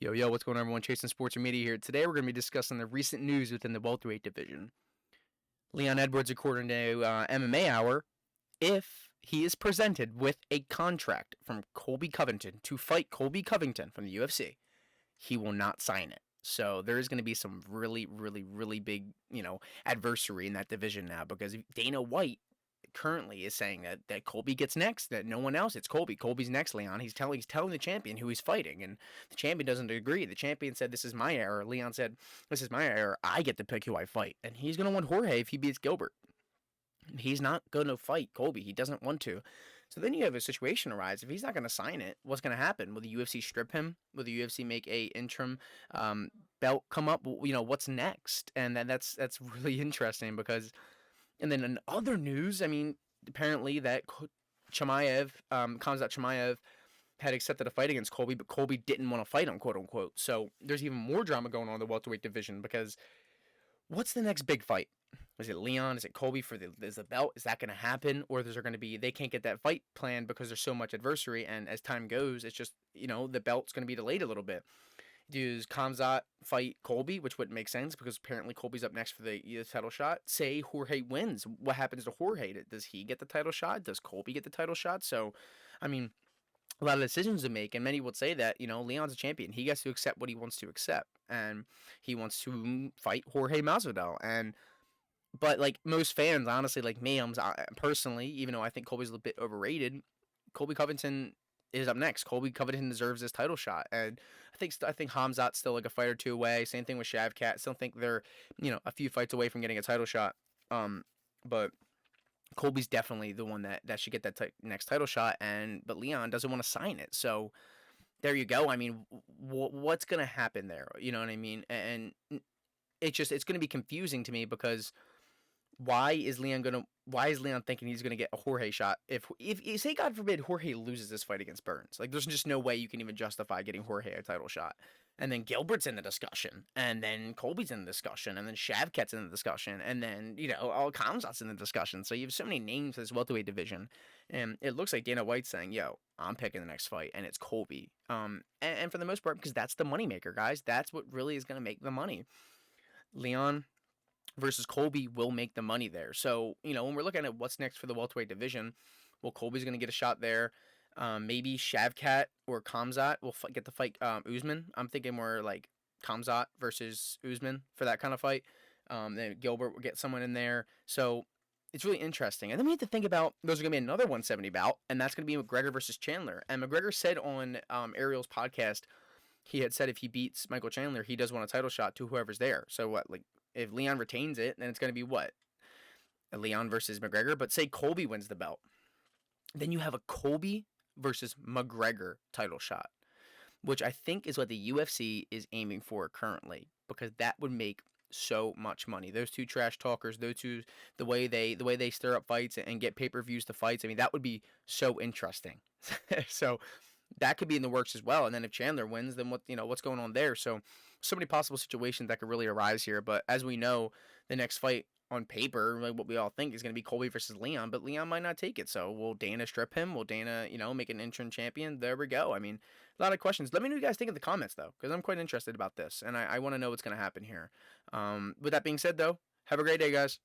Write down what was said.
Yo, what's going on, everyone? Chasing Sports and Media here. Today, we're going to be discussing the recent news within the welterweight division. Leon Edwards, according to MMA Hour, if he is presented with a contract from Colby Covington to fight Colby Covington from the UFC, he will not sign it. So there is going to be some really big, adversary in that division now because Dana White currently is saying that Colby gets next, that no one else. It's Colby. Colby's next, Leon. He's telling the champion who he's fighting, and the champion doesn't agree. The champion said, "This is my error." Leon said, "This is my error. I get to pick who I fight," and he's gonna want Jorge if he beats Gilbert. He's not gonna fight Colby. He doesn't want to. So then you have a situation arise. If he's not gonna sign it, what's gonna happen? Will the UFC strip him? Will the UFC make a interim belt come up? What's next? And that's really interesting because. And then in other news, I mean, apparently that Chimaev, Khamzat Chimaev, had accepted a fight against Colby, but Colby didn't want to fight him, quote unquote. So there's even more drama going on in the welterweight division because what's the next big fight? Is it Leon? Is it Colby for the belt? Is that going to happen? Or is there going to be, they can't get that fight planned because there's so much adversity, and as time goes, it's just, the belt's going to be delayed a little bit. Does Khamzat fight Colby, which wouldn't make sense because apparently Colby's up next for the title shot? Say Jorge wins. What happens to Jorge? Does he get the title shot? Does Colby get the title shot? So, I mean, a lot of decisions to make, and many would say that, Leon's a champion. He gets to accept what he wants to accept, and he wants to fight Jorge Masvidal. But like most fans, honestly, like me, personally, even though I think Colby's a little bit overrated, Colby Covington is up next. Colby Covington deserves this title shot, and I think Khamzat's still like a fight or two away. Same thing with Shavkat. Still think they're a few fights away from getting a title shot. But Colby's definitely the one that should get that next title shot, but Leon doesn't want to sign it. So there you go. I mean, what's gonna happen there? You know what I mean? And it's gonna be confusing to me because. Why is Leon thinking he's gonna get a Jorge shot? If say God forbid Jorge loses this fight against Burns, like there's just no way you can even justify getting Jorge a title shot. And then Gilbert's in the discussion, and then Colby's in the discussion, and then Shavkat's in the discussion, and then all Khamzat's in the discussion. So you have so many names for this welterweight division, and it looks like Dana White's saying, "Yo, I'm picking the next fight," and it's Colby. And for the most part, because that's the moneymaker, guys. That's what really is gonna make the money. Leon versus Colby will make the money there. So, when we're looking at what's next for the welterweight division, well, Colby's going to get a shot there. Maybe Shavkat or Khamzat will get to fight Usman. I'm thinking more like Khamzat versus Usman for that kind of fight. Then Gilbert will get someone in there. So it's really interesting. And then we have to think about there's going to be another 170 bout, and that's going to be McGregor versus Chandler. And McGregor said on Ariel's podcast, he had said if he beats Michael Chandler, he does want a title shot to whoever's there. So what, like, if Leon retains it, then it's going to be what? A Leon versus McGregor. But say Colby wins the belt. Then you have a Colby versus McGregor title shot, which I think is what the UFC is aiming for currently, because that would make so much money. Those two trash talkers, the way they stir up fights and get pay-per-views to fights, I mean, that would be so interesting. So that could be in the works as well. And then if Chandler wins, then what's going on there? So many possible situations that could really arise here. But as we know, the next fight on paper, like what we all think is going to be Colby versus Leon, but Leon might not take it. So will Dana strip him? Will Dana, make an interim champion? There we go. I mean, a lot of questions. Let me know what you guys think in the comments, though, because I'm quite interested about this, and I want to know what's going to happen here. With that being said, though, have a great day, guys.